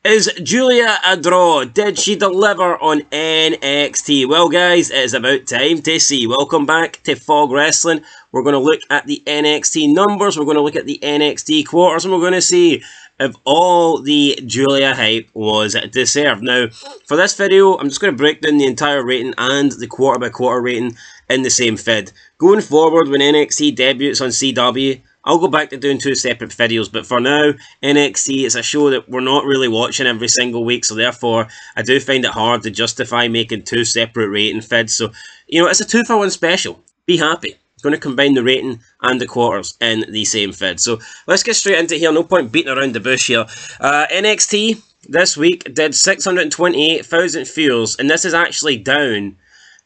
Is Giulia a draw? Did she deliver on NXT? Well, guys, it is about time to see. Welcome back to Fog Wrestling. We're going to look at the NXT numbers, we're going to look at the NXT quarters, and we're going to see if all the Giulia hype was deserved. Now, for this video, I'm just going to break down the entire rating and the quarter-by-quarter rating in the same vid. Going forward, when NXT debuts on CW, I'll go back to doing two separate videos, but for now, NXT is a show that we're not really watching every single week, so therefore, I do find it hard to justify making two separate rating vids. So, you know, it's a 2-for-1 special. Be happy. I'm going to combine the rating and the quarters in the same vid. So, let's get straight into it here. No point beating around the bush here. NXT this week did 628,000 views, and this is actually down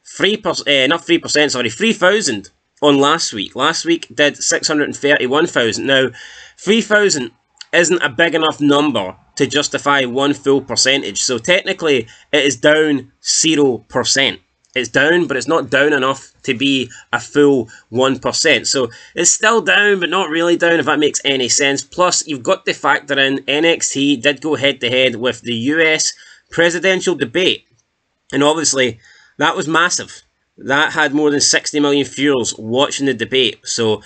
3,000 on last week. Last week did 631,000. Now, 3,000 isn't a big enough number to justify one full percentage. So technically, it is down 0%. It's down, but it's not down enough to be a full 1%. So it's still down, but not really down, if that makes any sense. Plus, you've got to factor in NXT did go head-to-head with the US presidential debate. And obviously, that was massive. That had more than 60 million viewers watching the debate. So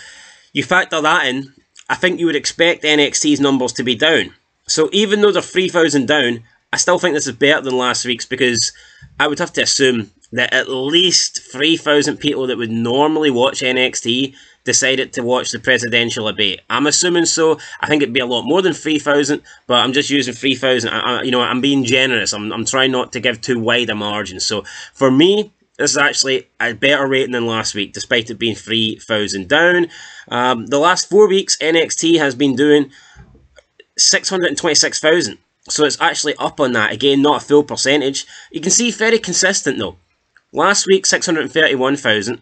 you factor that in, I think you would expect NXT's numbers to be down. So even though they're 3,000 down, I still think this is better than last week's, because I would have to assume that at least 3,000 people that would normally watch NXT decided to watch the presidential debate. I'm assuming so. I think it'd be a lot more than 3,000, but I'm just using 3,000. You know, I'm being generous. I'm trying not to give too wide a margin. So for me, this is actually a better rating than last week, despite it being 3,000 down. The last 4 weeks, NXT has been doing 626,000. So it's actually up on that. Again, not a full percentage. You can see very consistent though. Last week, 631,000.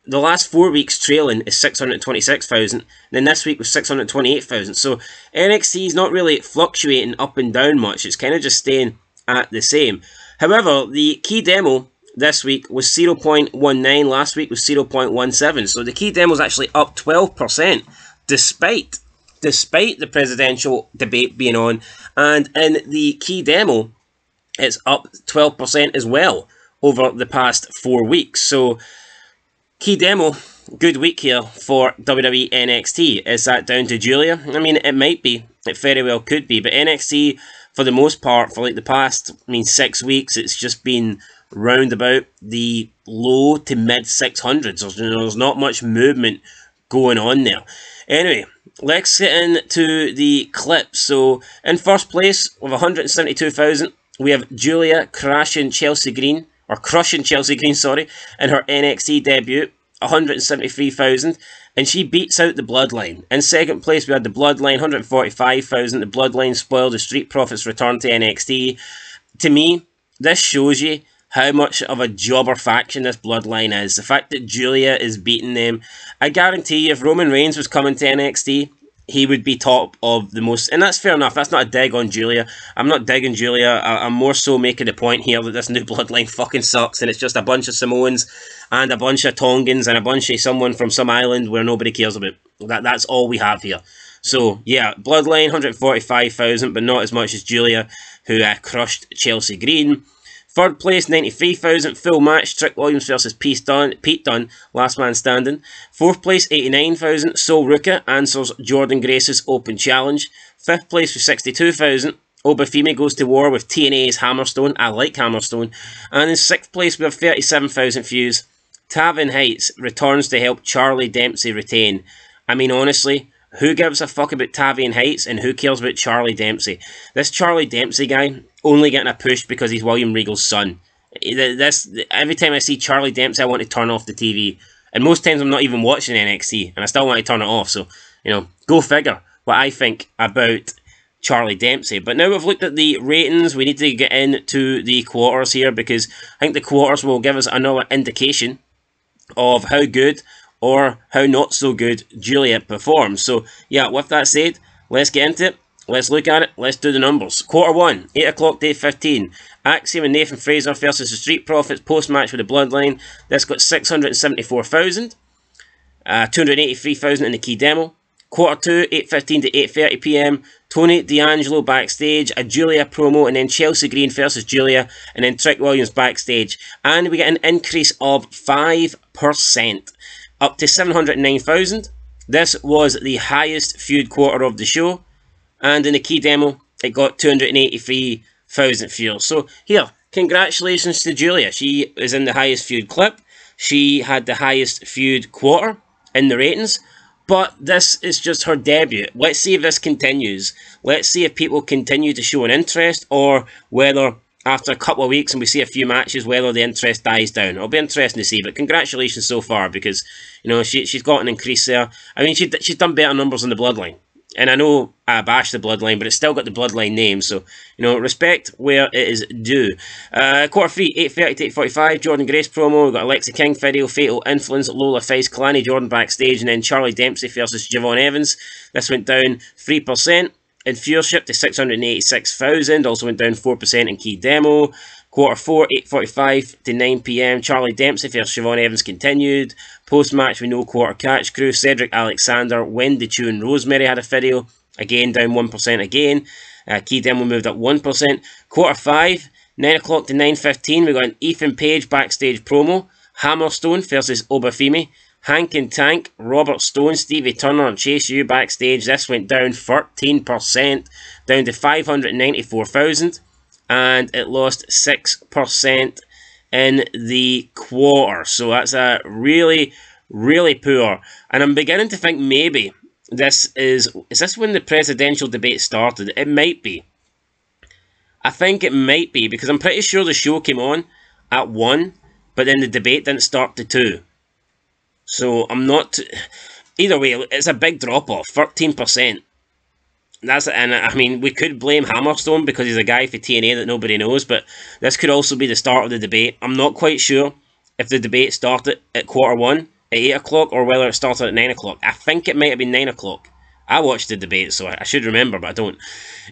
The last 4 weeks trailing is 626,000. Then this week was 628,000. So NXT is not really fluctuating up and down much. It's kind of just staying at the same. However, the key demo this week was 0.19, last week was 0.17. So the key demo is actually up 12%, despite the presidential debate being on. And in the key demo, it's up 12% as well over the past 4 weeks. So key demo, good week here for WWE NXT. Is that down to Giulia? I mean, it might be. It very well could be. But NXT, for the most part, for like the past, 6 weeks, it's just been round about the low to mid 600s. There's not much movement going on there. Anyway, let's get into the clips. So in first place with 172,000, we have Giulia crushing Chelsea Green, in her NXT debut, 173,000, and she beats out the Bloodline. In second place, we had the Bloodline, 145,000. The Bloodline spoiled the Street Profits' return to NXT. To me, this shows you how much of a jobber faction this Bloodline is. The fact that Giulia is beating them. I guarantee you, if Roman Reigns was coming to NXT, he would be top of the most. And that's fair enough. That's not a dig on Giulia. I'm not digging Giulia. I'm more so making the point here that this new Bloodline fucking sucks, and it's just a bunch of Samoans and a bunch of Tongans and a bunch of someone from some island where nobody cares about. That's all we have here. So, yeah, Bloodline, 145,000, but not as much as Giulia, who crushed Chelsea Green. Third place, 93,000, full match, Trick Williams versus Pete Dunne, last man standing. Fourth place, 89,000, Sol Ruka answers Jordan Grace's open challenge. Fifth place with 62,000, Obafemi goes to war with TNA's Hammerstone. I like Hammerstone. And in sixth place with 37,000 views, Taven Heights returns to help Charlie Dempsey retain. I mean, honestly, who gives a fuck about Tavian Heights and who cares about Charlie Dempsey? This Charlie Dempsey guy only getting a push because he's William Regal's son. Every time I see Charlie Dempsey, I want to turn off the TV. And most times I'm not even watching NXT, and I still want to turn it off. So, you know, go figure what I think about Charlie Dempsey. But now we've looked at the ratings, we need to get into the quarters here, because I think the quarters will give us another indication of how good or how not so good Giulia performs. So, yeah, with that said, let's get into it. Let's look at it. Let's do the numbers. Quarter 1, 8 o'clock, day 15. Axiom and Nathan Fraser versus the Street Profits post-match with the Bloodline. This got 674,000. 283,000 in the key demo. Quarter 2, 8:15 to 8:30 p.m. Tony D'Angelo backstage, a Giulia promo, and then Chelsea Green versus Giulia, and then Trick Williams backstage. And we get an increase of 5%, up to 709,000. This was the highest feud quarter of the show. And in the key demo, it got 283,000 views. So here, congratulations to Giulia. She is in the highest feud clip. She had the highest feud quarter in the ratings. But this is just her debut. Let's see if this continues. Let's see if people continue to show an interest, or whether after a couple of weeks and we see a few matches, whether the interest dies down. It'll be interesting to see. But congratulations so far, because you know she's got an increase there. I mean, she's done better numbers than the Bloodline. And I know I bashed the Bloodline, but it's still got the Bloodline name. So, you know, respect where it is due. Quarter 3, 8:30 to 8:45. Jordan Grace promo. We've got Alexa King video. Fatal Influence. Lola Face. Kalani Jordan backstage. And then Charlie Dempsey versus Javon Evans. This went down 3% in viewership to 686,000. Also went down 4% in key demo. Quarter 4, 8:45 to 9 p.m. Charlie Dempsey versus Siobhan Evans continued. Post-match, we know Quarter Catch Crew. Cedric Alexander, Wendy Chu and Rosemary had a video. Again, down 1% again. Key demo moved up 1%. Quarter 5, 9 o'clock to 9:15. We got an Ethan Page backstage promo. Hammerstone versus Obafemi. Hank and Tank, Robert Stone, Stevie Turner and Chase U backstage. This went down 13%, down to 594,000. And it lost 6% in the quarter. So that's a really, really poor. And I'm beginning to think maybe this is this when the presidential debate started? It might be. I think it might be, because I'm pretty sure the show came on at 1, but then the debate didn't start to 2. So I'm not... Either way, it's a big drop-off, 13%. And I mean, we could blame Hammerstone because he's a guy for TNA that nobody knows, but this could also be the start of the debate. I'm not quite sure if the debate started at quarter 1, at 8 o'clock, or whether it started at 9 o'clock. I think it might have been 9 o'clock. I watched the debate, so I should remember, but I don't.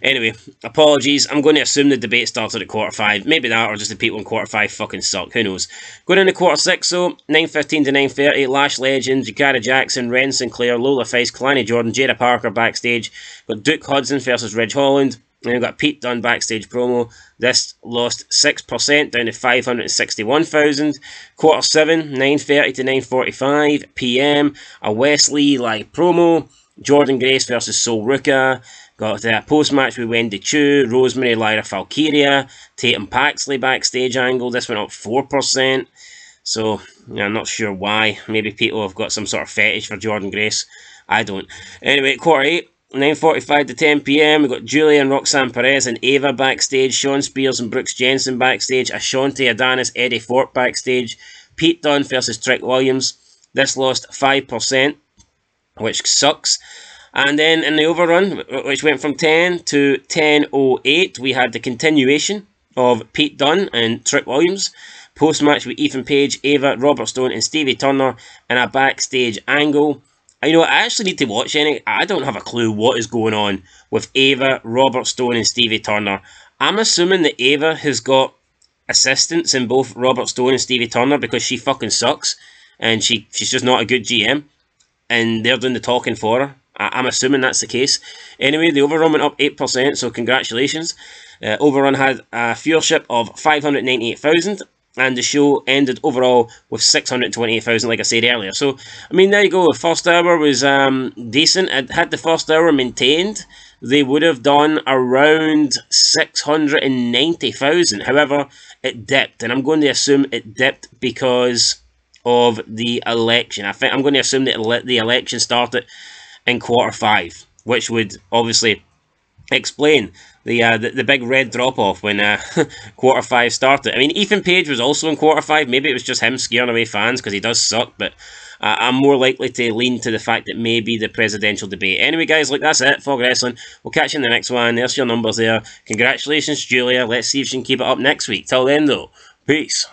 Anyway, apologies. I'm going to assume the debate started at quarter 5. Maybe that, or just the people in quarter 5 fucking suck. Who knows? Going into quarter 6, so 9:15 to 9:30. Lash Legends, Jakara Jackson, Ren Sinclair, Lola Face, Kalani Jordan, Jada Parker backstage. Got Duke Hudson versus Ridge Holland. And we've got Pete Dunne backstage promo. This lost 6%, down to 561,000. Quarter 7, 9:30 to 9:45 p.m. A Wesley live promo. Jordan Grace versus Sol Ruka. Got a post-match with Wendy Chu, Rosemary, Lyra Valkyria, Tatum Paxley backstage angle. This went up 4%. So, yeah, I'm not sure why. Maybe people have got some sort of fetish for Jordan Grace. I don't. Anyway, quarter 8, 9:45 to 10 p.m. We've got Julia and Roxanne Perez and Ava backstage. Sean Spears and Brooks Jensen backstage. Ashanti Adonis, Eddie Fort backstage. Pete Dunne versus Trick Williams. This lost 5%. Which sucks. And then in the overrun, which went from 10 to 10:08, we had the continuation of Pete Dunne and Trick Williams. Post-match with Ethan Page, Ava, Robert Stone and Stevie Turner in a backstage angle. You know, I actually need to watch any. I don't have a clue what is going on with Ava, Robert Stone and Stevie Turner. I'm assuming that Ava has got assistants in both Robert Stone and Stevie Turner because she fucking sucks. And she's just not a good GM. And they're doing the talking for her. I'm assuming that's the case. Anyway, the Overrun went up 8%, so congratulations. Overrun had a viewership of 598,000, and the show ended overall with 628,000, like I said earlier. So, I mean, there you go. The first hour was decent. Had the first hour maintained, they would have done around 690,000. However, it dipped, and I'm going to assume it dipped because of the election. I think I'm going to assume that the election started in quarter 5, which would obviously explain the big red drop off when quarter 5 started. I mean, Ethan Page was also in quarter 5. Maybe it was just him scaring away fans because he does suck, but I'm more likely to lean to the fact that maybe the presidential debate. Anyway, guys, look, that's it. Fog Wrestling. We'll catch you in the next one. There's your numbers there. Congratulations, Giulia. Let's see if she can keep it up next week. Till then, though, peace.